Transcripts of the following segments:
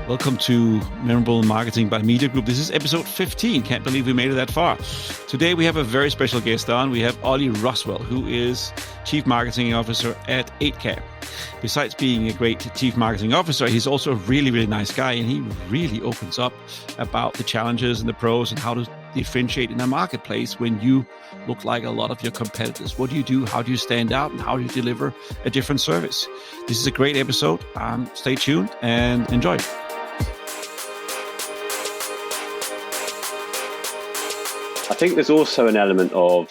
Welcome to Memorable Marketing by Media Group. This is episode 15. Can't believe we made it that far. Today we have a very special guest on. We have Ollie Roswell, who is Chief Marketing Officer at 8cap. Besides being a great Chief Marketing Officer, he's also a really, really nice guy, and he really opens up about the challenges and the pros and how to differentiate in a marketplace when you look like a lot of your competitors. What do you do? How do you stand out? And how do you deliver a different service? This is a great episode. Stay tuned and enjoy. I think there's also an element of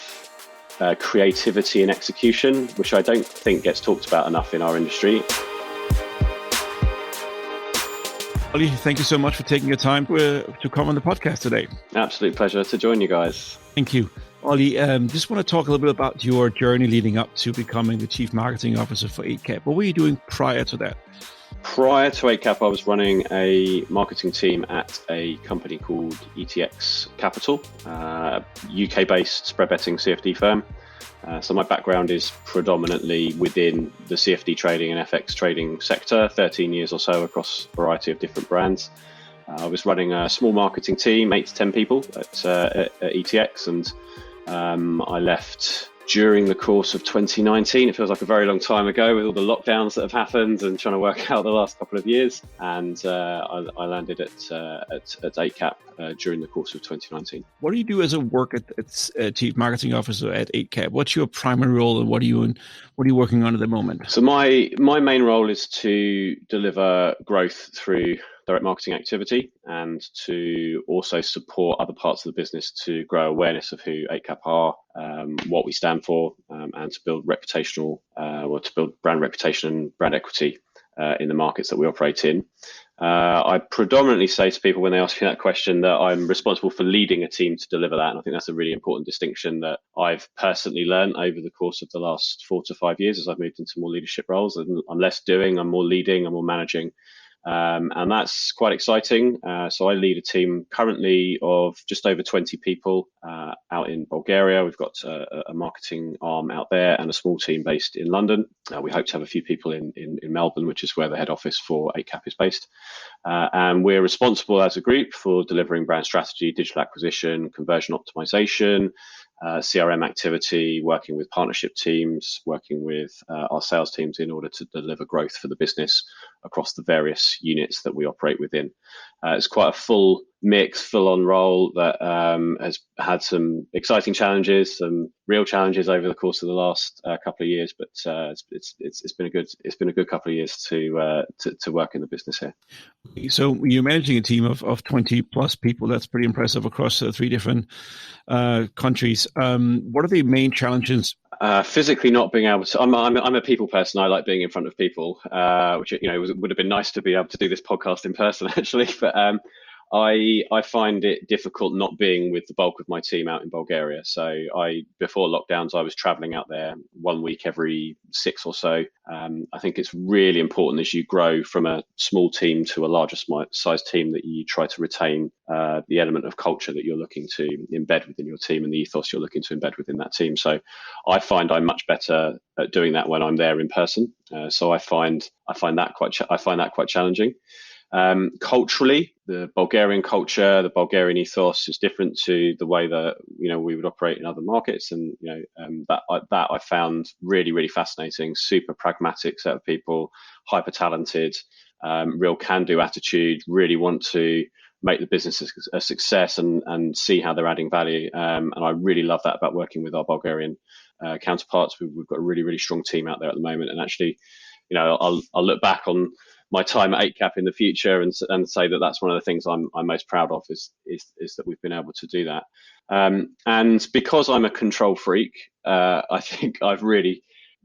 creativity and execution, which I don't think gets talked about enough in our industry. Ollie, thank you so much for taking your time to come on the podcast today. Absolute pleasure to join you guys. Thank you. Ollie, just want to talk a little bit about your journey leading up to becoming the Chief Marketing Officer for 8cap. What were you doing prior to that? Prior to 8cap, I was running a marketing team at a company called ETX Capital, UK-based spread betting CFD firm. So my background is predominantly within the CFD trading and FX trading sector, 13 years or so across a variety of different brands. I was running a small marketing team, 8 to 10 people at ETX, and I left during the course of 2019. It feels like a very long time ago with all the lockdowns that have happened and trying to work out the last couple of years. And I landed at 8cap during the course of 2019. What do you do as a work at Chief Marketing Officer at 8cap? What's your primary role, and what are you working on at the moment? So my main role is to deliver growth through direct marketing activity and to also support other parts of the business to grow awareness of who 8cap are, what we stand for, and to build to build brand reputation and brand equity in the markets that we operate in. I predominantly say to people when they ask me that question that I'm responsible for leading a team to deliver that. And I think that's a really important distinction that I've personally learned over the course of the last 4 to 5 years as I've moved into more leadership roles. And I'm less doing, I'm more leading, I'm more managing. And that's quite exciting. So I lead a team currently of just over 20 people out in Bulgaria. We've got a marketing arm out there and a small team based in London. We hope to have a few people in Melbourne, which is where the head office for 8cap is based. And we're responsible as a group for delivering brand strategy, digital acquisition, conversion optimization, CRM activity, working with partnership teams, working with our sales teams in order to deliver growth for the business across the various units that we operate within. It's quite a full mix, full-on role that has had some exciting challenges, some real challenges over the course of the last couple of years. But it's been a good couple of years to work in the business here. So you're managing a team of 20 plus people. That's pretty impressive across 3 different countries. What are the main challenges? Physically not being able to. I'm a people person. I like being in front of people, which would have been nice to be able to do this podcast in person actually, but I find it difficult not being with the bulk of my team out in Bulgaria. So before lockdowns, I was traveling out there 1 week every 6 or so. I think it's really important as you grow from a small team to a larger size team that you try to retain the element of culture that you're looking to embed within your team and the ethos you're looking to embed within that team. So I find I'm much better at doing that when I'm there in person. So I find that quite challenging. Culturally, the Bulgarian culture, the Bulgarian ethos is different to the way that we would operate in other markets, and that I found really, really fascinating. Super pragmatic set of people, hyper talented, real can-do attitude. Really want to make the business a success and see how they're adding value. And I really love that about working with our Bulgarian counterparts. We've got a really, really strong team out there at the moment, and actually, I'll look back on my time at 8cap in the future and say that that's one of the things I'm most proud of is that we've been able to do that. And because I'm a control freak, I think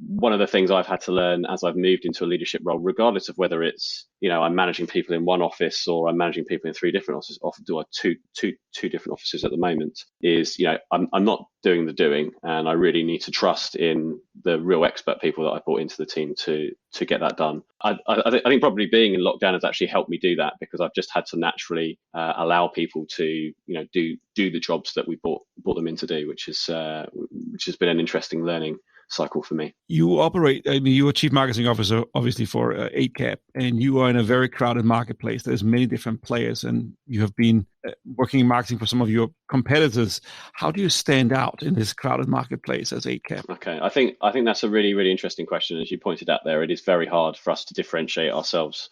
one of the things I've had to learn as I've moved into a leadership role, regardless of whether it's, I'm managing people in one office or I'm managing people in 3 different offices, often do two different offices at the moment, is, I'm not doing the doing, and I really need to trust in the real expert people that I brought into the team to get that done. I think probably being in lockdown has actually helped me do that, because I've just had to naturally allow people to, do the jobs that we brought them in to do, which has been an interesting learning cycle for me. You operate, I mean, you're a chief marketing officer, obviously, for 8cap, and you are in a very crowded marketplace. There's many different players, and you have been working in marketing for some of your competitors. How do you stand out in this crowded marketplace as 8cap? Okay, I think that's a really, really interesting question. As you pointed out there, it is very hard for us to differentiate ourselves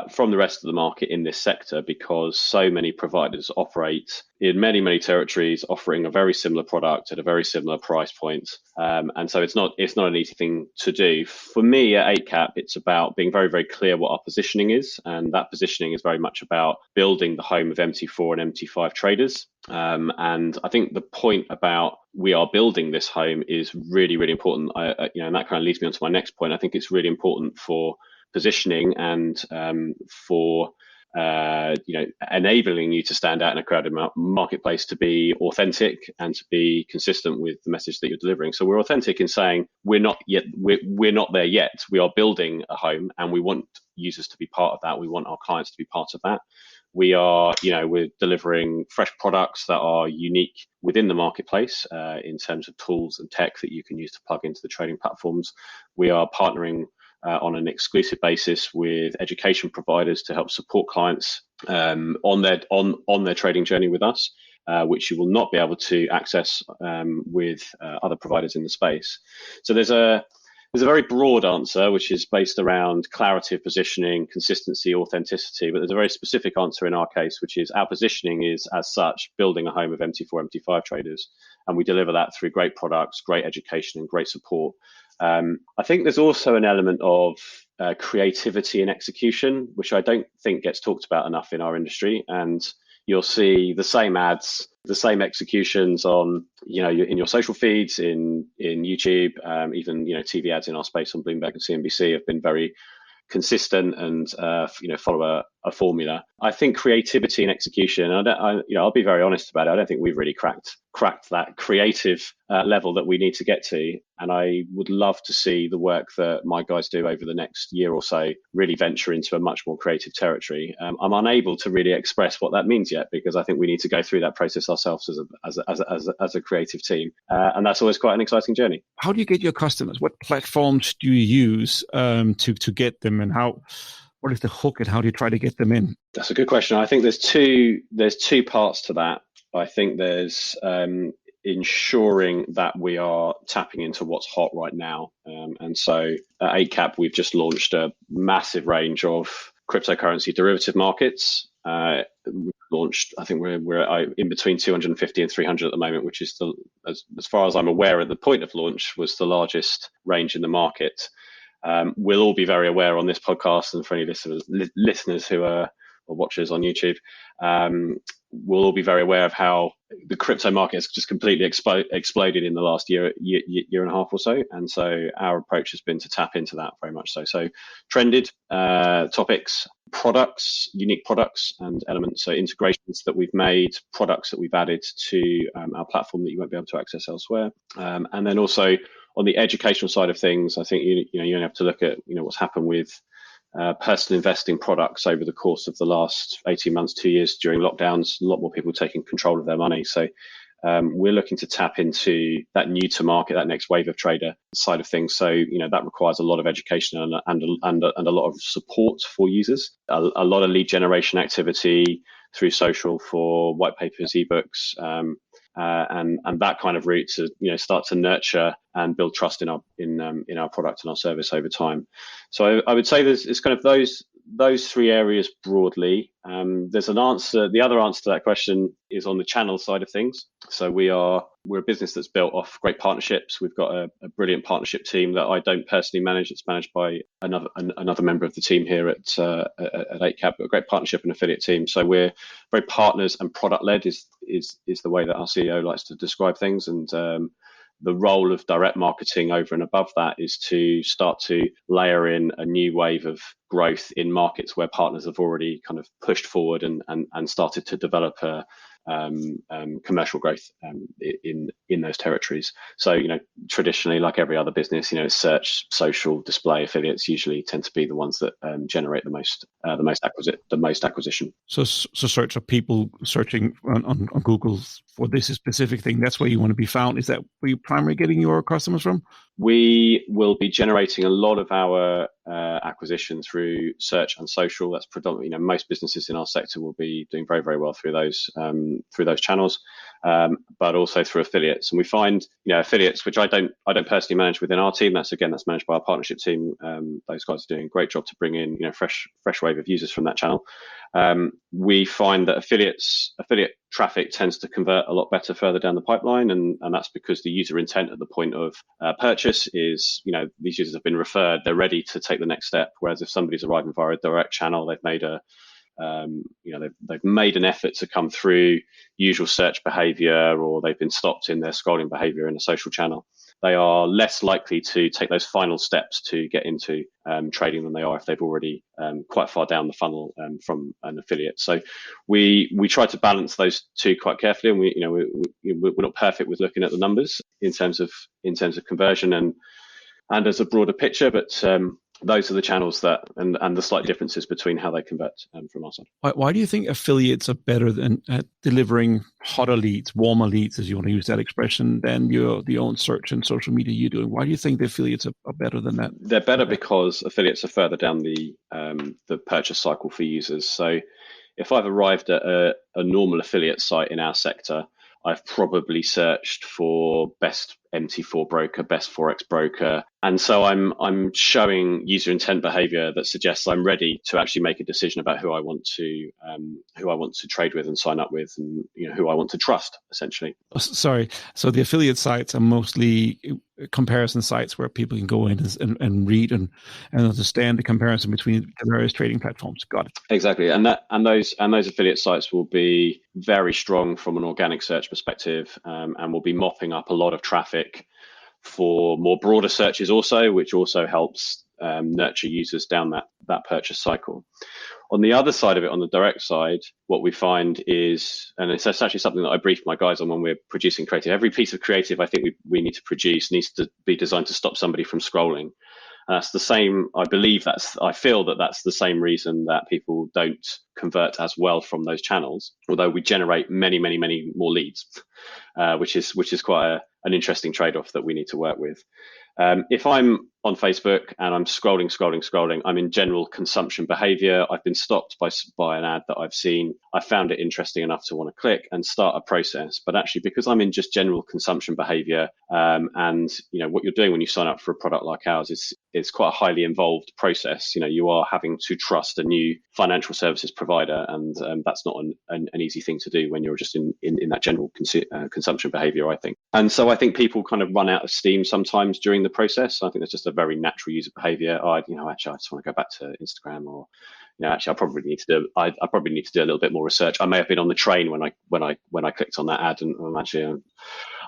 from the rest of the market in this sector because so many providers operate in many, many territories, offering a very similar product at a very similar price point. And so it's not an easy thing to do. For me at 8cap, it's about being very, very clear what our positioning is. And that positioning is very much about building the home of MT4 and MT5 traders. And I think the point about we are building this home is really, really important. And that kind of leads me on to my next point. I think it's really important for positioning and for enabling you to stand out in a crowded marketplace, to be authentic and to be consistent with the message that you're delivering. So we're authentic in saying we're not there yet. We are building a home, and we want users to be part of that. We want our clients to be part of that. We're delivering fresh products that are unique within the marketplace in terms of tools and tech that you can use to plug into the trading platforms. We are partnering on an exclusive basis with education providers to help support clients on their trading journey with us, which you will not be able to access with other providers in the space. So there's a very broad answer, which is based around clarity of positioning, consistency, authenticity. But there's a very specific answer in our case, which is our positioning is, as such, building a home of MT4, MT5 traders. And we deliver that through great products, great education, and great support. I think there's also an element of creativity and execution, which I don't think gets talked about enough in our industry. And you'll see the same ads, the same executions on, in your social feeds, in YouTube, even, TV ads in our space on Bloomberg and CNBC have been very consistent and, follow a formula. I think creativity and execution, I'll be very honest about it. I don't think we've really cracked that creative level that we need to get to. And I would love to see the work that my guys do over the next year or so really venture into a much more creative territory. I'm unable to really express what that means yet, because I think we need to go through that process ourselves as a creative team. And that's always quite an exciting journey. How do you get your customers? What platforms do you use to get them, and what is the hook, and how do you try to get them in? That's a good question. I think there's two parts to that. I think there's ensuring that we are tapping into what's hot right now. And so at 8cap, we've just launched a massive range of cryptocurrency derivative markets. We've launched, I think we're in between 250 and 300 at the moment, which is, as far as I'm aware, at the point of launch, was the largest range in the market. We'll all be very aware on this podcast, and for any listeners who are watchers on YouTube, we'll all be very aware of how the crypto market has just completely exploded in the last year and a half or so. And so our approach has been to tap into that very much so. So trended topics, products, unique products and elements, so integrations that we've made, products that we've added to our platform that you won't be able to access elsewhere. And then also on the educational side of things, I think you have to look at what's happened with personal investing products over the course of the last 18 months, 2 years during lockdowns. A lot more people taking control of their money. So we're looking to tap into that new to market, that next wave of trader side of things. So that requires a lot of education and a lot of support for users, a lot of lead generation activity through social for white papers, ebooks, and that kind of route to start to nurture and build trust in our product and our service over time. So I would say it's kind of those three areas broadly. There's an answer. The other answer to that question is on the channel side of things. So we're a business that's built off great partnerships. We've got a brilliant partnership team that I don't personally manage. It's managed by another member of the team here at 8cap, but a great partnership and affiliate team. So we're very partners and product led is the way that our CEO likes to describe things. And the role of direct marketing over and above that is to start to layer in a new wave of growth in markets where partners have already kind of pushed forward and started to develop a commercial growth in those territories. So, traditionally, like every other business, search, social, display, affiliates usually tend to be the ones that generate the most acquisition. So search of people searching on Google for this specific thing. That's where you want to be found. Is that where you're primarily getting your customers from? We will be generating a lot of our acquisition through search and social. That's predominantly, most businesses in our sector will be doing very, very well through those channels, but also through affiliates. And we find, affiliates, which I don't personally manage within our team. That's managed by our partnership team. Those guys are doing a great job to bring in, fresh wave of users from that channel. We find that affiliate traffic tends to convert a lot better further down the pipeline, and that's because the user intent at the point of purchase is, these users have been referred, they're ready to take the next step. Whereas if somebody's arriving via a direct channel, they've made they've made an effort to come through usual search behavior, or they've been stopped in their scrolling behavior in a social channel, they are less likely to take those final steps to get into trading than they are if they've already quite far down the funnel from an affiliate. So we try to balance those two quite carefully, and we're not perfect with looking at the numbers in terms of conversion and as a broader picture, but those are the channels that and the slight differences between how they convert from our side. Why do you think affiliates are better than at delivering hotter leads, warmer leads, as you want to use that expression, than the own search and social media you're doing? Why do you think the affiliates are better than that? They're better because affiliates are further down the purchase cycle for users. So if I've arrived at a normal affiliate site in our sector, I've probably searched for best MT4 broker, best Forex broker. And so I'm showing user intent behavior that suggests I'm ready to actually make a decision about who I want to trade with and sign up with, and who I want to trust, essentially. Sorry. So the affiliate sites are mostly comparison sites where people can go in and read and understand the comparison between the various trading platforms. Got it. Exactly. And those affiliate sites will be very strong from an organic search perspective, and will be mopping up a lot of traffic for more broader searches also, which also helps nurture users down that purchase cycle. On the other side of it, on the direct side, what we find is, and it's actually something that I brief my guys on when we're producing creative, every piece of creative I think we need to produce needs to be designed to stop somebody from scrolling. That's the same. I feel that that's the same reason that people don't convert as well from those channels, although we generate many, many, many more leads, which is quite an interesting trade-off that we need to work with. If I'm on Facebook and I'm scrolling, I'm in general consumption behavior. I've been stopped by an ad that I've seen. I found it interesting enough to want to click and start a process. But actually, because I'm in just general consumption behavior, and what you're doing when you sign up for a product like ours is it's quite a highly involved process. You are having to trust a new financial services provider, and that's not an easy thing to do when you're just in that general consumption behavior, I think. And so I think people kind of run out of steam sometimes during the process. I think that's just a very natural user behavior. Actually, I just want to go back to Instagram, or actually, I probably need to do a little bit more research. I may have been on the train when I clicked on that ad, and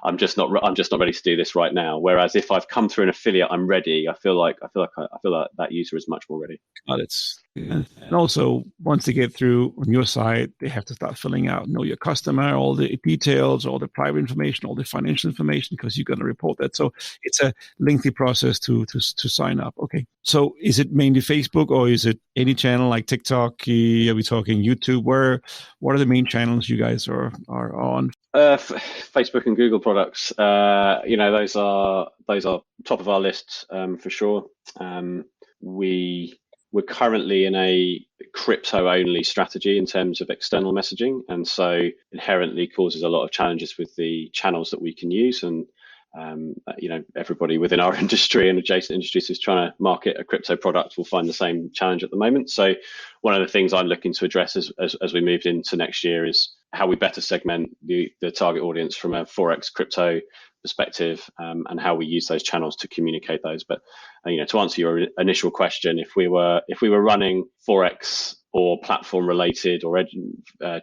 I'm just not ready to do this right now. Whereas if I've come through an affiliate, I'm ready. I feel like that user is much more ready. And also, once they get through on your side, they have to start filling out, know your customer, all the details, all the private information, all the financial information, because you're going to report that. So it's a lengthy process to sign up. Okay. So is it mainly Facebook, or is it any channel like TikTok? Are we talking YouTube? What are the main channels you guys are on? Facebook and Google products. Those are top of our list for sure. We're currently in a crypto-only strategy in terms of external messaging, and so inherently causes a lot of challenges with the channels that we can use. And everybody within our industry and adjacent industries who's trying to market a crypto product will find the same challenge at the moment. So one of the things I'm looking to address as we move into next year is how we better segment the target audience from a Forex crypto perspective, and how we use those channels to communicate those. But to answer your initial question, if we were running Forex or platform related or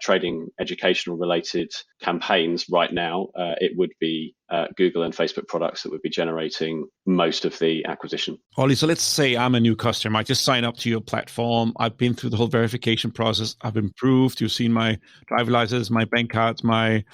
trading educational related campaigns right now, it would be Google and Facebook products that would be generating most of the acquisition. Ollie, so let's say I'm a new customer. I just sign up to your platform. I've been through the whole verification process. I've improved. You've seen my driver license, my bank cards, my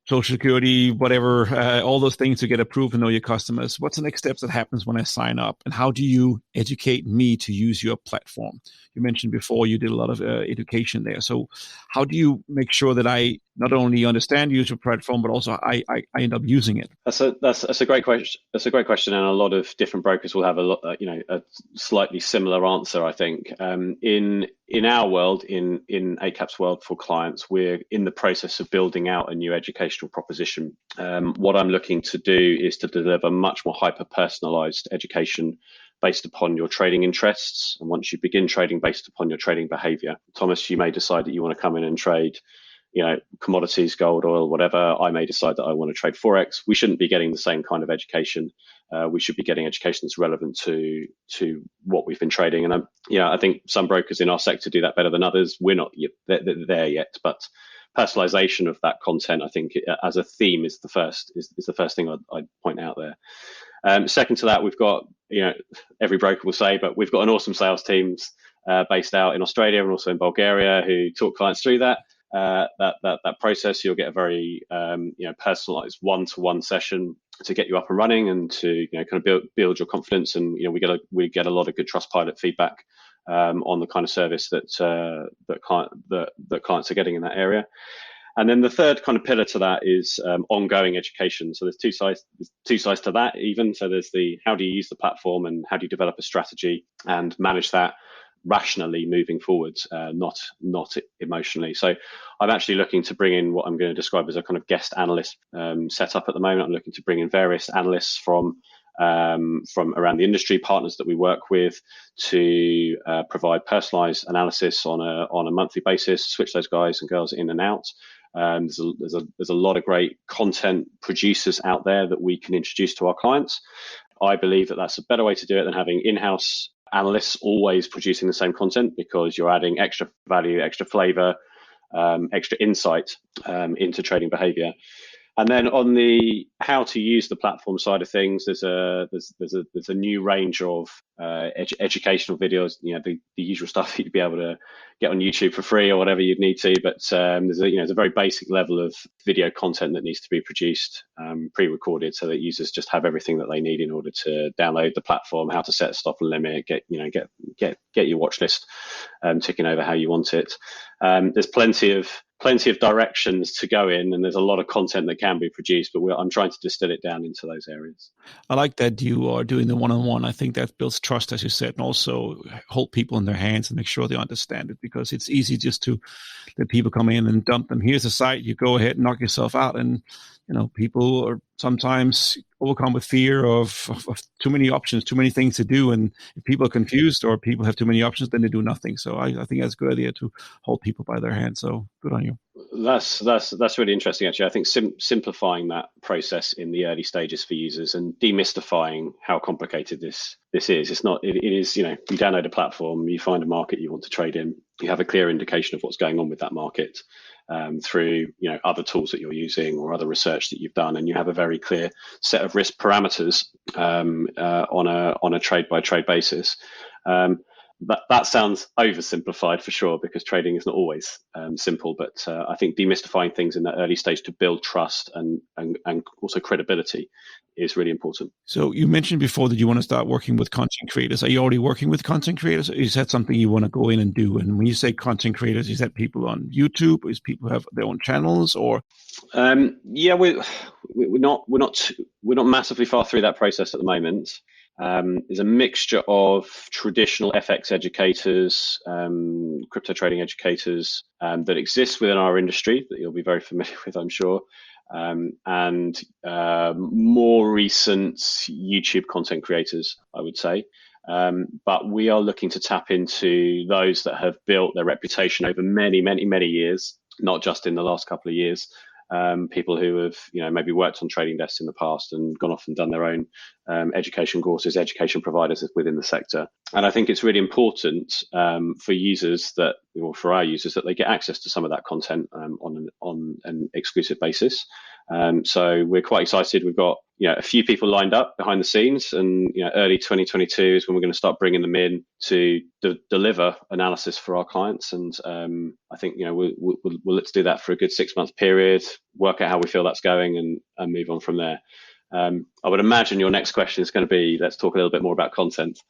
social security, whatever, all those things to get approved and know your customers. What's the next steps that happens when I sign up? And how do you educate me to use your platform? You mentioned before you did a lot of education there. So how do you make sure that I not only understand your platform, but also I end up using it? That's a great question. That's a great question, and a lot of different brokers will have a slightly similar answer. I think in our world, in 8Cap's world for clients, we're in the process of building out a new educational proposition. What I'm looking to do is to deliver much more hyper personalized education based upon your trading interests. And once you begin trading based upon your trading behavior, Thomas, you may decide that you want to come in and trade, commodities, gold, oil, whatever. I may decide that I want to trade Forex. We shouldn't be getting the same kind of education. We should be getting education that's relevant to what we've been trading. And I think some brokers in our sector do that better than others. We're not there yet, but personalization of that content, I think, as a theme, is the first thing I'd point out there. Second to that, we've got, every broker will say, but we've got an awesome sales teams based out in Australia and also in Bulgaria who talk clients through that process. You'll get a very personalized one-to-one session to get you up and running and to kind of build your confidence. And we get a lot of good Trustpilot feedback on the kind of service that clients are getting in that area. And then the third kind of pillar to that is ongoing education. So there's two sides to that even. So there's the how do you use the platform and how do you develop a strategy and manage that rationally moving forwards, not emotionally. So I'm actually looking to bring in what I'm going to describe as a kind of guest analyst setup at the moment. I'm looking to bring in various analysts from around the industry, partners that we work with, to provide personalized analysis on a monthly basis, switch those guys and girls in and out. There's a lot of great content producers out there that we can introduce to our clients. I believe that that's a better way to do it than having in-house analysts always producing the same content, because you're adding extra value, extra flavor, extra insight into trading behavior. And then on the how to use the platform side of things, there's a new range of educational videos, the usual stuff you'd be able to get on YouTube for free or whatever you'd need to. But there's a very basic level of video content that needs to be produced, pre-recorded, so that users just have everything that they need in order to download the platform, how to set a stop and limit, get your watch list ticking over how you want it. There's plenty of directions to go in, and there's a lot of content that can be produced, but I'm trying to distill it down into those areas. I like that you are doing the one-on-one. I think that builds trust, as you said, and also hold people in their hands and make sure they understand it, because it's easy just to let people come in and dump them. Here's a site, you go ahead and knock yourself out. And, people are sometimes overcome with fear of too many options, too many things to do. And if people are confused or people have too many options, then they do nothing. So I think that's a good idea to hold people by their hands. So good on you. That's really interesting, actually. I think simplifying that process in the early stages for users and demystifying how complicated this is. It's not. It is. You download a platform, you find a market you want to trade in, you have a clear indication of what's going on with that market through other tools that you're using or other research that you've done, and you have a very clear set of risk parameters on a trade by trade basis. That sounds oversimplified for sure, because trading is not always simple. But I think demystifying things in that early stage to build trust and also credibility is really important. So you mentioned before that you want to start working with content creators. Are you already working with content creators? Or is that something you want to go in and do? And when you say content creators, is that people on YouTube? Is people who have their own channels? Or we're not massively far through that process at the moment. There's a mixture of traditional FX educators, crypto trading educators that exist within our industry that you'll be very familiar with, I'm sure, and more recent YouTube content creators, I would say. But we are looking to tap into those that have built their reputation over many, many, many years, not just in the last couple of years, people who have, maybe worked on trading desks in the past and gone off and done their own education courses, education providers within the sector. And I think it's really important for users for our users that they get access to some of that content on an exclusive basis. So we're quite excited. We've got a few people lined up behind the scenes, and early 2022 is when we're going to start bringing them in to deliver analysis for our clients. And I think we'll let's do that for a good 6-month period, work out how we feel that's going, and move on from there. I would imagine your next question is going to be, let's talk a little bit more about content.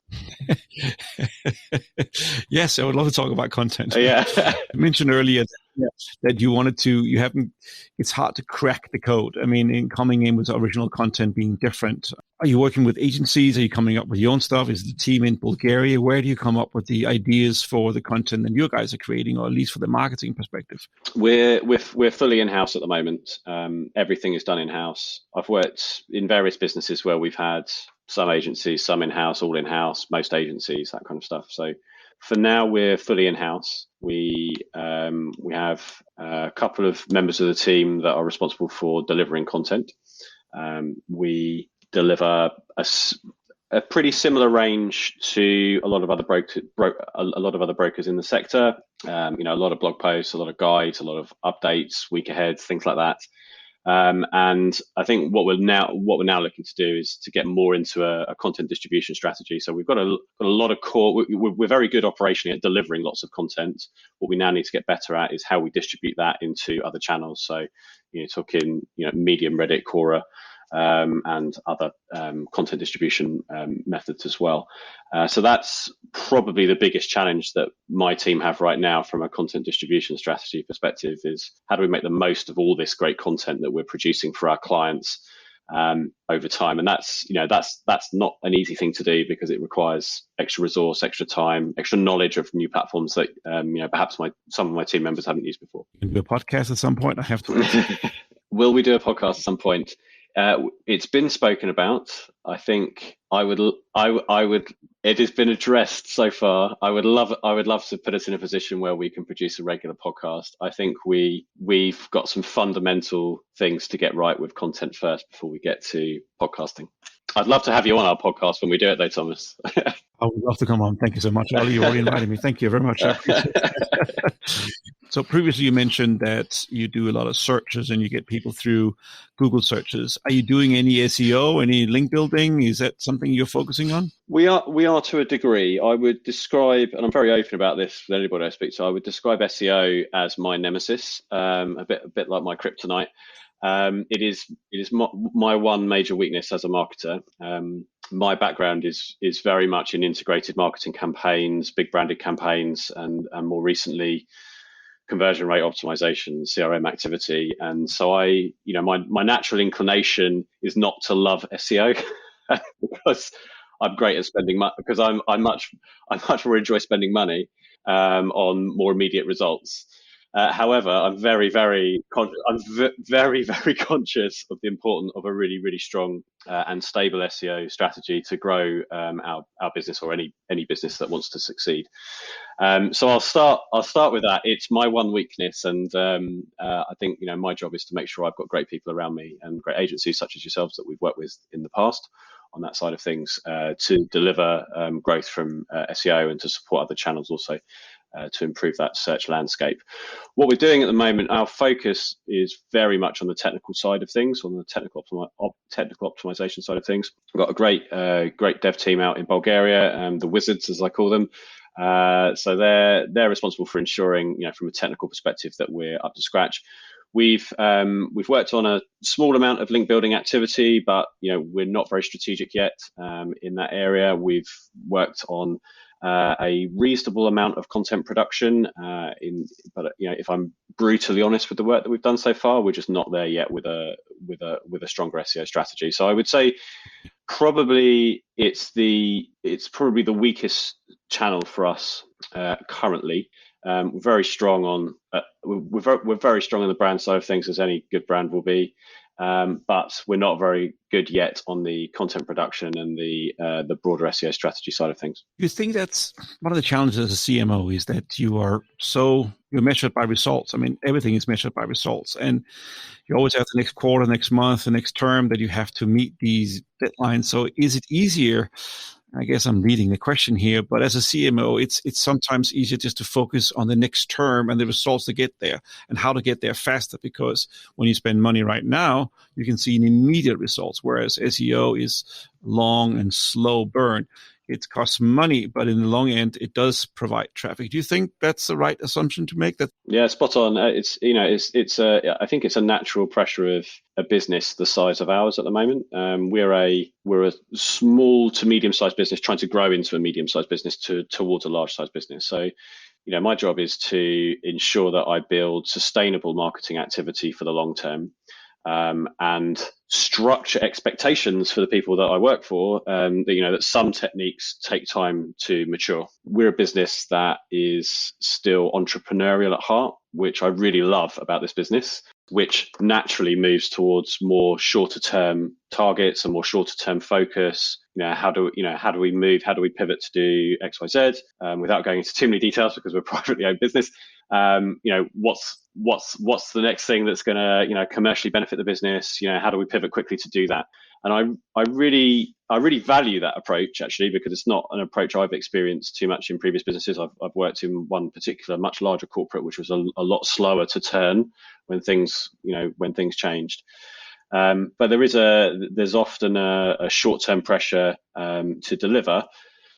Yes, I would love to talk about content. Yeah. I mentioned earlier that it's hard to crack the code. I mean, in coming in with original content being different. Are you working with agencies? Are you coming up with your own stuff? Is the team in Bulgaria? Where do you come up with the ideas for the content that you guys are creating, or at least for the marketing perspective? We're fully in-house at the moment. Everything is done in-house. I've worked in various businesses where we've had some agencies, some in-house, all in-house, most agencies, that kind of stuff. So for now, we're fully in-house. We have a couple of members of the team that are responsible for delivering content. We deliver a pretty similar range to a lot of other brokers in the sector. A lot of blog posts, a lot of guides, a lot of updates, week ahead, things like that. And I think what we're now looking to do is to get more into a content distribution strategy. So we've got a lot of core. We're very good operationally at delivering lots of content. What we now need to get better at is how we distribute that into other channels. So talking Medium, Reddit, Quora, and other content distribution methods as well. So that's probably the biggest challenge that my team have right now from a content distribution strategy perspective, is how do we make the most of all this great content that we're producing for our clients over time. And that's not an easy thing to do, because it requires extra resource, extra time, extra knowledge of new platforms that perhaps some of my team members haven't used before. You can do a podcast at some point. I have to. Will we do a podcast at some point? It's been spoken about. I think I would. It has been addressed so far. I would love to put us in a position where we can produce a regular podcast. I think we've got some fundamental things to get right with content first before we get to podcasting. I'd love to have you on our podcast when we do it, though, Thomas. I would love to come on. Thank you so much, Ollie. You already invited me. Thank you very much. I appreciate it. So previously you mentioned that you do a lot of searches and you get people through Google searches. Are you doing any SEO, any link building? Is that something you're focusing on? We are to a degree. I would describe, and I'm very open about this with anybody I speak to, I would describe SEO as my nemesis, a bit like my kryptonite. It is my one major weakness as a marketer. My background is very much in integrated marketing campaigns, big branded campaigns, and more recently, conversion rate optimization, CRM activity. And so my natural inclination is not to love SEO because I'm great at spending money, because I much more enjoy spending money on more immediate results. However, I'm very, very conscious of the importance of a really, really strong and stable SEO strategy to grow our business, or any business that wants to succeed. So I'll start with that. It's my one weakness, and I think my job is to make sure I've got great people around me and great agencies such as yourselves that we've worked with in the past on that side of things to deliver growth from SEO, and to support other channels also. To improve that search landscape. What we're doing at the moment, our focus is very much on the technical side of things, on the technical optimization side of things. We've got a great dev team out in Bulgaria, the Wizards, as I call them. So they're responsible for ensuring, from a technical perspective, that we're up to scratch. We've worked on a small amount of link building activity, but we're not very strategic yet in that area. We've worked on a reasonable amount of content production, but if I'm brutally honest with the work that we've done so far, we're just not there yet with a stronger SEO strategy. So I would say probably it's probably the weakest channel for us currently. We're very strong on we're very strong on the brand side of things, as any good brand will be. but we're not very good yet on the content production and the broader SEO strategy side of things. You think that's one of the challenges as a CMO is that you're measured by results. I mean, everything is measured by results, and you always have the next quarter, next month, the next term that you have to meet these deadlines. So is it easier? I guess I'm leading the question here, but as a CMO, it's sometimes easier just to focus on the next term and the results to get there and how to get there faster, because when you spend money right now, you can see an immediate results, whereas SEO is long and slow burn. It costs money, but in the long end, it does provide traffic. Do you think that's the right assumption to make? That Yeah, spot on. I think it's a natural pressure of a business the size of ours at the moment. We're a small to medium sized business trying to grow into a medium sized business towards a large sized business. So, my job is to ensure that I build sustainable marketing activity for the long term. And structure expectations for the people that I work for, that some techniques take time to mature. We're a business that is still entrepreneurial at heart, which I really love about this business, which naturally moves towards more shorter term targets and more shorter term focus. How do we pivot to do X, Y, Z, without going into too many details because we're a privately owned business. What's the next thing that's going to commercially benefit the business? How do we pivot quickly to do that? And I really value that approach, actually, because it's not an approach I've experienced too much in previous businesses. I've worked in one particular much larger corporate, which was a lot slower to turn when things changed. But there's often a short-term pressure to deliver,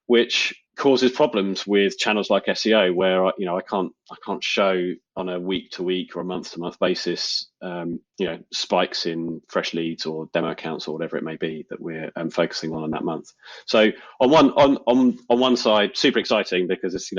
which causes problems with channels like SEO, where I can't show on a week-to-week or a month-to-month basis spikes in fresh leads or demo accounts or whatever it may be that we're focusing on that month. So on one side, super exciting because it's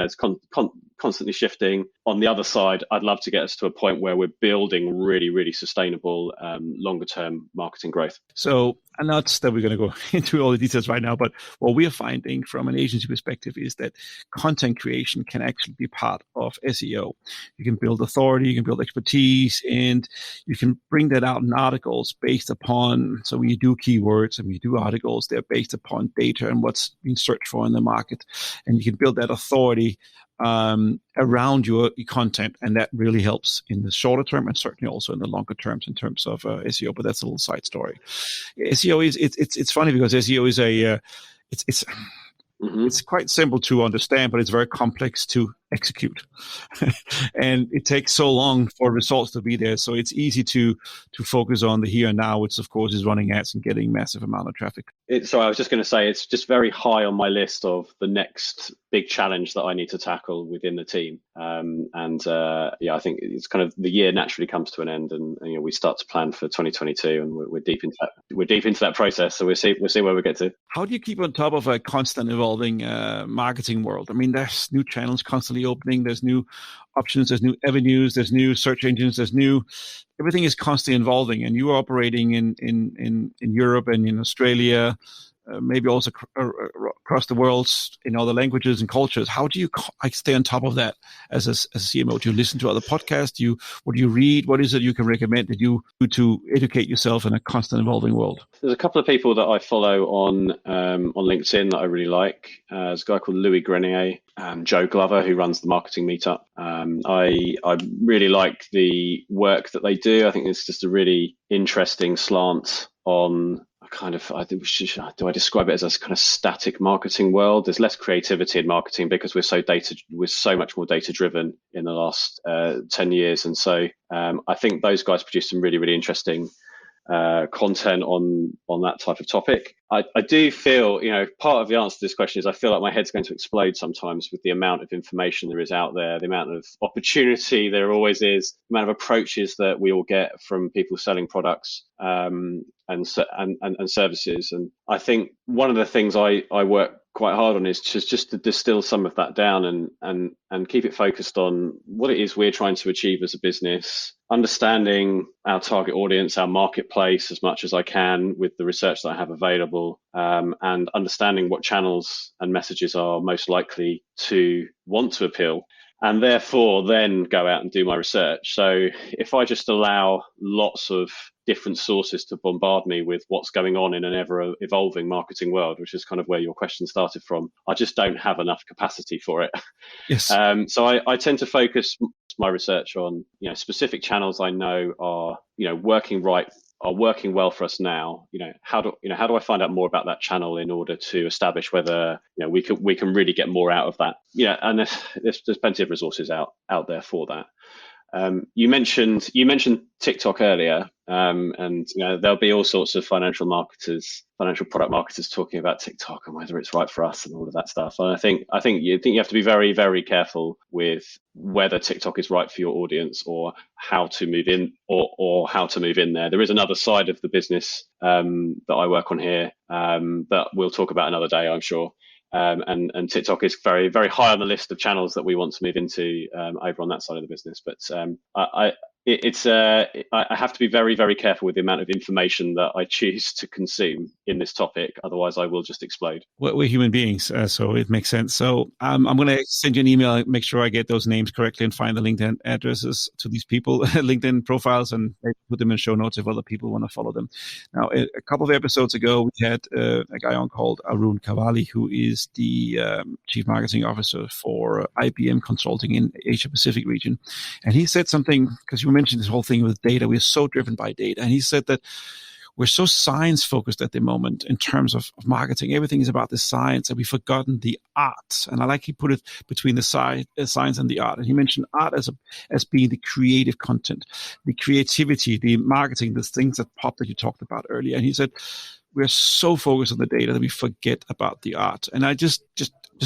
constantly shifting. On the other side, I'd love to get us to a point where we're building really, really sustainable longer-term marketing growth. So, and not that we're going to go into all the details right now, but what we are finding from an agency perspective is that content creation can actually be part of SEO. You can build authority, you can build expertise, and you can bring that out in articles based upon, so when you do keywords and when you do articles, they're based upon data and what's being searched for in the market. And you can build that authority around your content, and that really helps in the shorter term and certainly also in the longer terms in terms of SEO. But that's a little side story. SEO is it's funny because SEO is it's quite simple to understand, but it's very complex to execute. And it takes so long for results to be there. So it's easy to focus on the here and now, which of course is running ads and getting massive amount of traffic. So I was just going to say, it's just very high on my list of the next big challenge that I need to tackle within the team. I think it's kind of the year naturally comes to an end, and we start to plan for 2022, and we're deep into that process. So we'll see where we get to. How do you keep on top of a constant evolving marketing world? I mean, there's new channels constantly opening. There's new options. There's new avenues. There's new search engines. Everything is constantly evolving, and you are operating in Europe and in Australia, maybe also across the world in other languages and cultures. How do you stay on top of that as a CMO? Do you listen to other podcasts? What do you read? What is it you can recommend that you do to educate yourself in a constant evolving world? There's a couple of people that I follow on LinkedIn that I really like. There's a guy called Louis Grenier, Joe Glover, who runs the Marketing Meetup. I really like the work that they do. I think it's just a really interesting slant on do I describe it as a kind of static marketing world? There's less creativity in marketing because we're so much more data driven in the last 10 years. And so I think those guys produce some really, really interesting content on that type of topic. I do feel, part of the answer to this question is I feel like my head's going to explode sometimes with the amount of information there is out there, the amount of opportunity there always is, the amount of approaches that we all get from people selling products and services. And I think one of the things I work quite hard on is just to distill some of that down and keep it focused on what it is we're trying to achieve as a business, understanding our target audience, our marketplace as much as I can with the research that I have available, and understanding what channels and messages are most likely to want to appeal. and therefore then go out and do my research. So if I just allow lots of different sources to bombard me with what's going on in an ever evolving marketing world, which is kind of where your question started from, I just don't have enough capacity for it. Yes. So I tend to focus my research on, specific channels I know are, working well for us now. How do I find out more about that channel in order to establish whether we can really get more out of that. And there's plenty of resources out there for that. You mentioned TikTok earlier, and there'll be all sorts of financial product marketers talking about TikTok and whether it's right for us and all of that stuff. And I think you have to be very, very careful with whether TikTok is right for your audience or how to move in or how to move in there. There is another side of the business that I work on here that we'll talk about another day, I'm sure. And TikTok is very, very high on the list of channels that we want to move into over on that side of the business. But I have to be very, very careful with the amount of information that I choose to consume in this topic. Otherwise, I will just explode. We're human beings, so it makes sense. So I'm going to send you an email, make sure I get those names correctly and find the LinkedIn addresses to these people, LinkedIn profiles, and put them in show notes if other people want to follow them. Now, a couple of episodes ago, we had a guy on called Arun Kavali, who is the Chief Marketing Officer for IBM Consulting in Asia Pacific region. And he said something, because you mentioned this whole thing with data. We're so driven by data. And he said that we're so science focused at the moment in terms of marketing. Everything is about the science, and we've forgotten the art. And I like he put it between the science and the art. And he mentioned art as being the creative content, the creativity, the marketing, the things that pop that you talked about earlier. And he said, we're so focused on the data that we forget about the art. And I just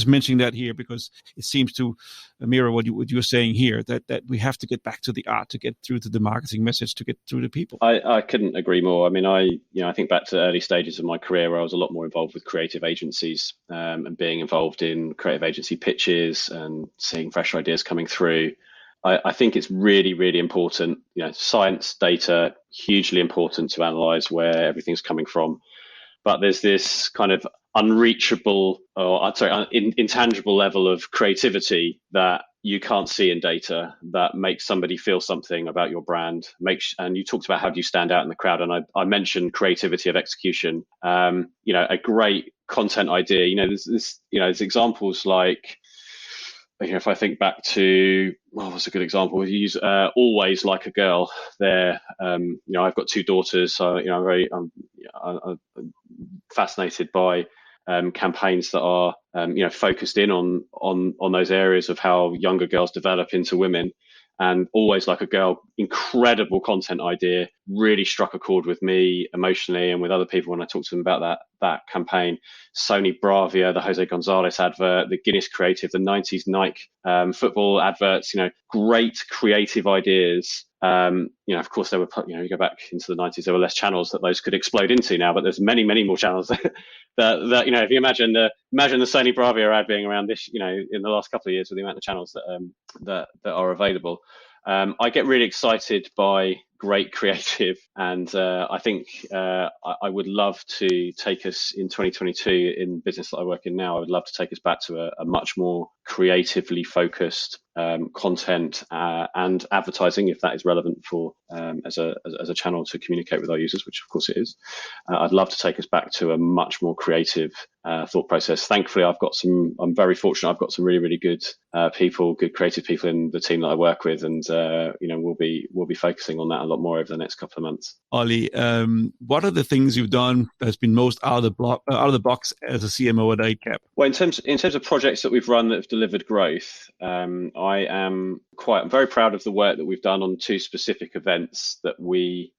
mentioning that here because it seems to mirror what you're saying here, that we have to get back to the art to get through to the marketing message, to get through to people. I couldn't agree more. I mean, I think back to the early stages of my career where I was a lot more involved with creative agencies and being involved in creative agency pitches and seeing fresh ideas coming through. I think it's really, really important, science, data, hugely important to analyze where everything's coming from. But there's this kind of intangible level of creativity that you can't see in data that makes somebody feel something about your brand. And you talked about how do you stand out in the crowd, and I mentioned creativity of execution. A great content idea. There's examples like, if I think back to, what's a good example? We use Always Like a Girl there. I've got two daughters, so I'm fascinated by campaigns that are focused in on those areas of how younger girls develop into women. And Always Like a Girl, incredible content idea, really struck a chord with me emotionally and with other people when I talked to them about that campaign. Sony Bravia, the Jose Gonzalez advert, the Guinness Creative, the 90s Nike football adverts, great creative ideas. Of course, there were, you go back into the 90s, there were less channels that those could explode into now, but there's many, many more channels that if you imagine the Sony Bravia ad being around this, in the last couple of years with the amount of channels that are available. I get really excited by great creative, and I think I would love to take us in 2022 in business that I work in now. I would love to take us back to a much more creatively focused content and advertising, if that is relevant for as a channel to communicate with our users, which of course it is. I'd love to take us back to a much more creative thought process. Thankfully, I'm very fortunate. I've got some really, really good good creative people in the team that I work with, and we'll be focusing on that a lot more over the next couple of months. Ollie, what are the things you've done that's been most out of the box as a CMO at 8cap? Well, in terms of projects that we've run that have delivered growth, I'm very proud of the work that we've done on two specific events that we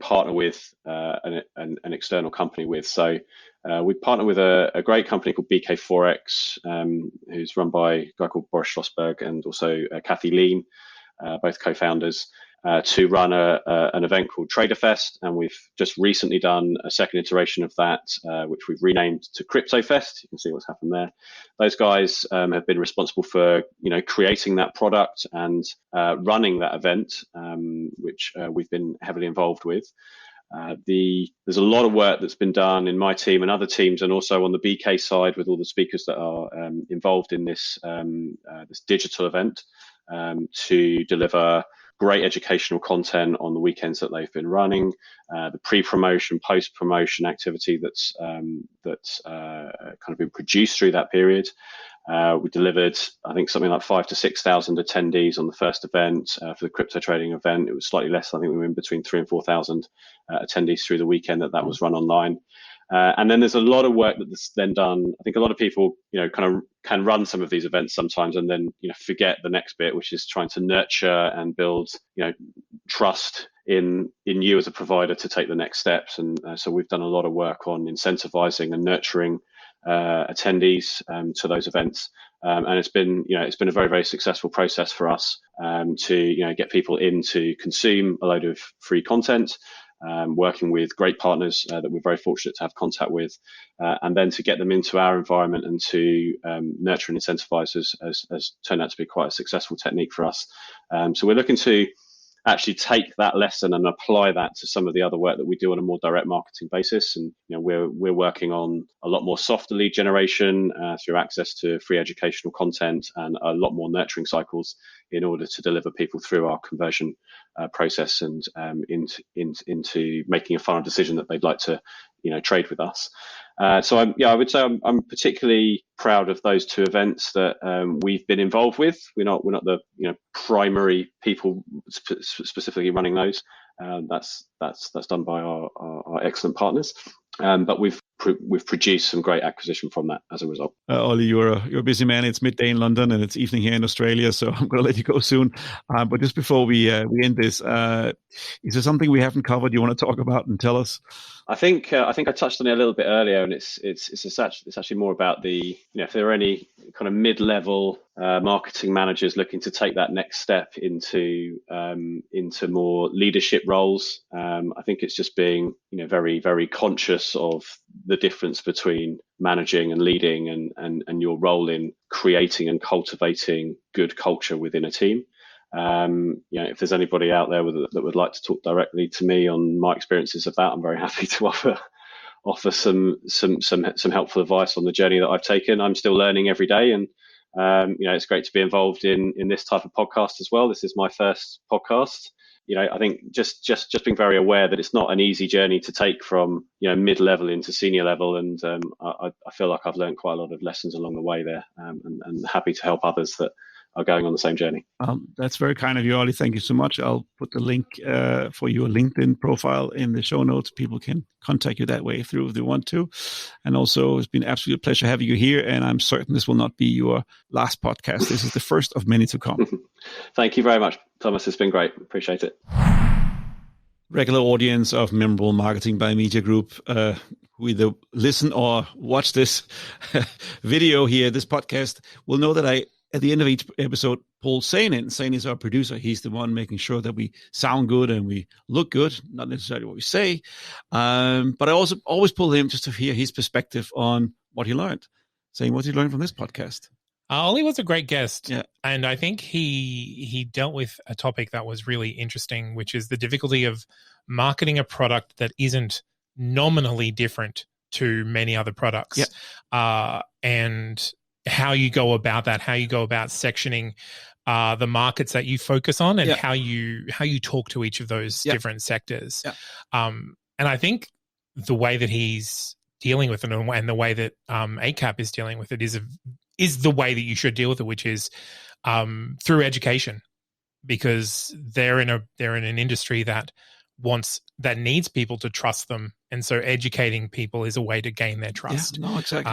partner with an external company with. So we partner with a great company called BK Forex, who's run by a guy called Boris Schlossberg and also Kathy Lean, both co-founders, to run an event called TraderFest. And we've just recently done a second iteration of that, which we've renamed to CryptoFest. You can see what's happened there. Those guys have been responsible for creating that product and running that event, which we've been heavily involved with. There's a lot of work that's been done in my team and other teams, and also on the BK side with all the speakers that are involved in this this digital event to deliver great educational content on the weekends that they've been running, the pre-promotion, post-promotion activity that's kind of been produced through that period. We delivered, I think, something like 5,000 to 6,000 attendees on the first event. For the crypto trading event, it was slightly less. I think we were in between 3,000 and 4,000 attendees through the weekend that was run online. And then there's a lot of work that's then done. I think a lot of people, kind of can run some of these events sometimes and then, forget the next bit, which is trying to nurture and build, trust in you as a provider to take the next steps. And so we've done a lot of work on incentivizing and nurturing attendees to those events, and it's been a very, very successful process for us to get people in to consume a load of free content, working with great partners that we're very fortunate to have contact with, and then to get them into our environment and to nurture and incentivize has turned out to be quite a successful technique for us. So we're looking to actually take that lesson and apply that to some of the other work that we do on a more direct marketing basis. And we're working on a lot more softer lead generation through access to free educational content and a lot more nurturing cycles in order to deliver people through our conversion process and into making a final decision that they'd like to trade with us. So I would say I'm particularly proud of those two events that we've been involved with. We're not the primary people specifically running those. That's done by our excellent partners. But we've produced some great acquisition from that as a result. Ollie, you're a busy man. It's midday in London and it's evening here in Australia, so I'm going to let you go soon. But just before we end this, is there something we haven't covered you want to talk about and tell us? I think I touched on it a little bit earlier, and it's actually more about the if there are any kind of mid-level marketing managers looking to take that next step into more leadership roles. I think it's just being very, very conscious of the difference between managing and leading and your role in creating and cultivating good culture within a team. If there's anybody out there that would like to talk directly to me on my experiences of that, I'm very happy to offer some helpful advice on the journey that I've taken. I'm still learning every day, and it's great to be involved in this type of podcast as well. This is my first podcast. I think just being very aware that it's not an easy journey to take from mid-level into senior level, and I feel like I've learned quite a lot of lessons along the way there, and happy to help others that are going on the same journey. That's very kind of you, Ollie. Thank you so much. I'll put the link for your LinkedIn profile in the show notes. People can contact you that way through if they want to. And also, it's been an absolute pleasure having you here. And I'm certain this will not be your last podcast. This is the first of many to come. Thank you very much, Thomas. It's been great. Appreciate it. Regular audience of Memorable Marketing by Media Group, who either listen or watch this video here, this podcast, will know that at the end of each episode, pull Zane in. Zane is our producer. He's the one making sure that we sound good and we look good, not necessarily what we say. But I also always pull him just to hear his perspective on what he learned. Zane, what did you learn from this podcast? Ollie was a great guest. Yeah. And I think he dealt with a topic that was really interesting, which is the difficulty of marketing a product that isn't nominally different to many other products. Yeah. And how you go about that, how you go about sectioning the markets that you focus on, and how you talk to each of those different sectors. Yeah. And I think the way that he's dealing with it and the way that ACAP is dealing with it is the way that you should deal with it, which is through education, because they're in an industry that needs people to trust them, and so educating people is a way to gain their trust. Yeah, no, exactly.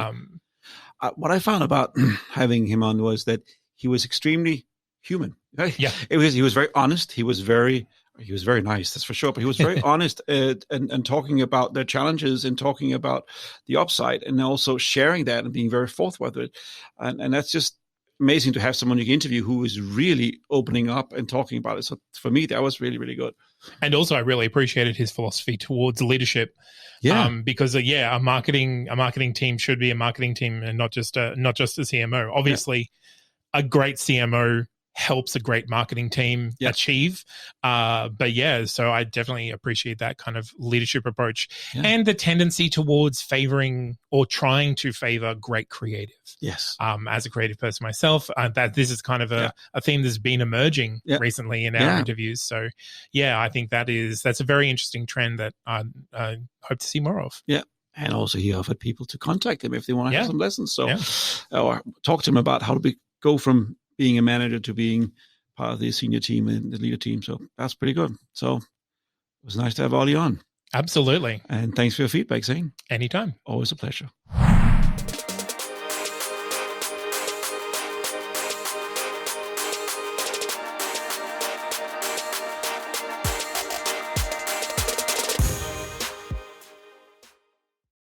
What I found about having him on was that he was extremely human. Right? Yeah, he was very honest. He was very nice, that's for sure. But he was very honest and talking about their challenges and talking about the upside, and also sharing that and being very forthright with it. And that's just amazing to have someone you can interview who is really opening up and talking about it. So for me, that was really, really good. And also, I really appreciated his philosophy towards leadership. Yeah, because a marketing team should be a marketing team and not just a CMO. Obviously, a great CMO helps a great marketing team achieve. But yeah, so I definitely appreciate that kind of leadership approach and the tendency towards favoring or trying to favor great creative. Yes. As a creative person myself, that this is kind of a theme that's been emerging recently in our interviews. So yeah, I think that's a very interesting trend that I hope to see more of. Yeah. And also he offered people to contact him if they want to have some lessons. So or talk to him about how to go from being a manager to being part of the senior team and the leader team. So that's pretty good. So it was nice to have Ollie on. Absolutely. And thanks for your feedback, Zane. Anytime. Always a pleasure.